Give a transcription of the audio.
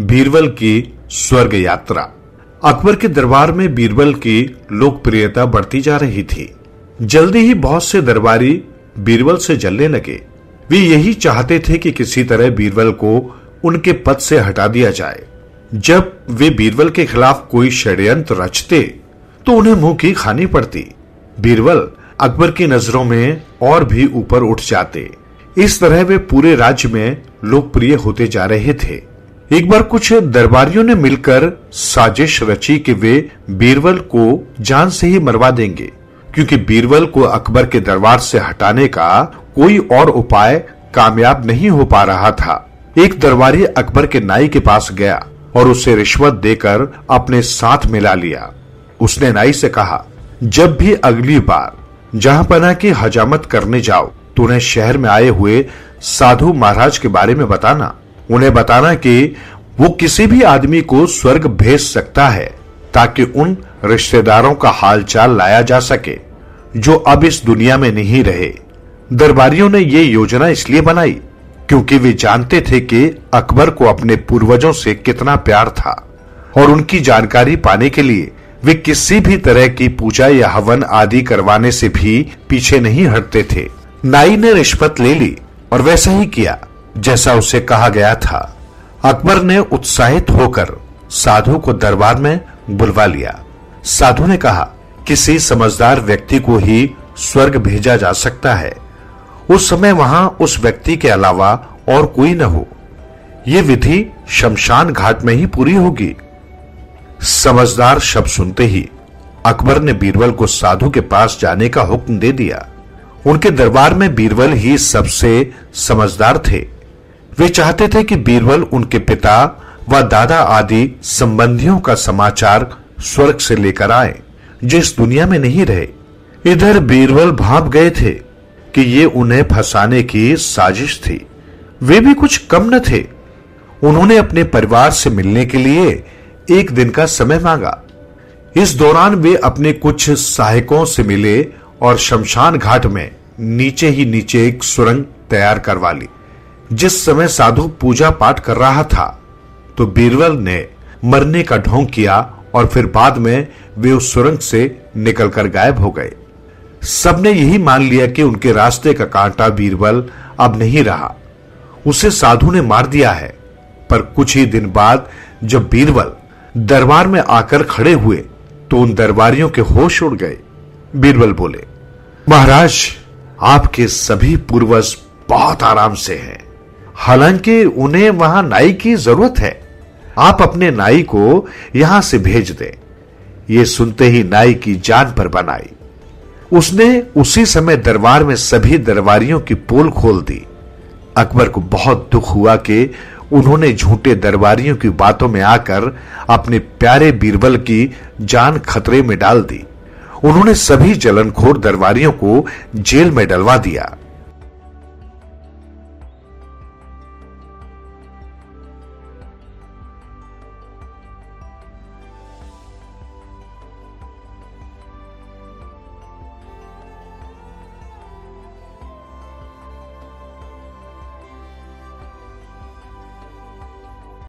बीरबल की स्वर्ग यात्रा। अकबर के दरबार में बीरबल की लोकप्रियता बढ़ती जा रही थी। जल्दी ही बहुत से दरबारी बीरबल से जलने लगे। वे यही चाहते थे कि किसी तरह बीरबल को उनके पद से हटा दिया जाए। जब वे बीरबल के खिलाफ कोई षड्यंत्र रचते तो उन्हें मुंह की खानी पड़ती। बीरबल अकबर की नजरों में और भी ऊपर उठ जाते। इस तरह वे पूरे राज्य में लोकप्रिय होते जा रहे थे। एक बार कुछ दरबारियों ने मिलकर साजिश रची कि वे बीरबल को जान से ही मरवा देंगे, क्योंकि बीरबल को अकबर के दरबार से हटाने का कोई और उपाय कामयाब नहीं हो पा रहा था। एक दरबारी अकबर के नाई के पास गया और उसे रिश्वत देकर अपने साथ मिला लिया। उसने नाई से कहा, जब भी अगली बार जहां पना की हजामत करने जाओ तो उन्हें शहर में आए हुए साधु महाराज के बारे में बताना। उन्हें बताना कि वो किसी भी आदमी को स्वर्ग भेज सकता है, ताकि उन रिश्तेदारों का हालचाल लाया जा सके जो अब इस दुनिया में नहीं रहे। दरबारियों ने ये योजना इसलिए बनाई क्योंकि वे जानते थे कि अकबर को अपने पूर्वजों से कितना प्यार था, और उनकी जानकारी पाने के लिए वे किसी भी तरह की पूजा या हवन आदि करवाने से भी पीछे नहीं हटते थे। नाई ने रिश्वत ले ली और वैसा ही किया जैसा उसे कहा गया था। अकबर ने उत्साहित होकर साधु को दरबार में बुलवा लिया। साधु ने कहा, किसी समझदार व्यक्ति को ही स्वर्ग भेजा जा सकता है। उस समय वहां उस व्यक्ति के अलावा और कोई न हो। यह विधि शमशान घाट में ही पूरी होगी। समझदार शब्द सुनते ही अकबर ने बीरबल को साधु के पास जाने का हुक्म दे दिया। उनके दरबार में बीरबल ही सबसे समझदार थे। वे चाहते थे कि बीरबल उनके पिता व दादा आदि संबंधियों का समाचार स्वर्ग से लेकर आए, जो इस दुनिया में नहीं रहे। इधर बीरबल भाप गए थे कि ये उन्हें फंसाने की साजिश थी। वे भी कुछ कम न थे। उन्होंने अपने परिवार से मिलने के लिए एक दिन का समय मांगा। इस दौरान वे अपने कुछ सहायकों से मिले और शमशान घाट में नीचे ही नीचे एक सुरंग तैयार करवा ली। जिस समय साधु पूजा पाठ कर रहा था तो बीरबल ने मरने का ढोंग किया और फिर बाद में वे उस सुरंग से निकलकर गायब हो गए। सबने यही मान लिया कि उनके रास्ते का कांटा बीरबल अब नहीं रहा, उसे साधु ने मार दिया है। पर कुछ ही दिन बाद जब बीरबल दरबार में आकर खड़े हुए तो उन दरबारियों के होश उड़ गए। बीरबल बोले, महाराज, आपके सभी पूर्वज बहुत आराम से हैं। हालांकि उन्हें वहां नाई की जरूरत है। आप अपने नाई को यहां से भेज दें। ये सुनते ही नाई की जान पर बन आई। उसने उसी समय दरबार में सभी दरबारियों की पोल खोल दी। अकबर को बहुत दुख हुआ कि उन्होंने झूठे दरबारियों की बातों में आकर अपने प्यारे बीरबल की जान खतरे में डाल दी। उन्होंने सभी जलनखोर दरबारियों को जेल में डलवा दिया।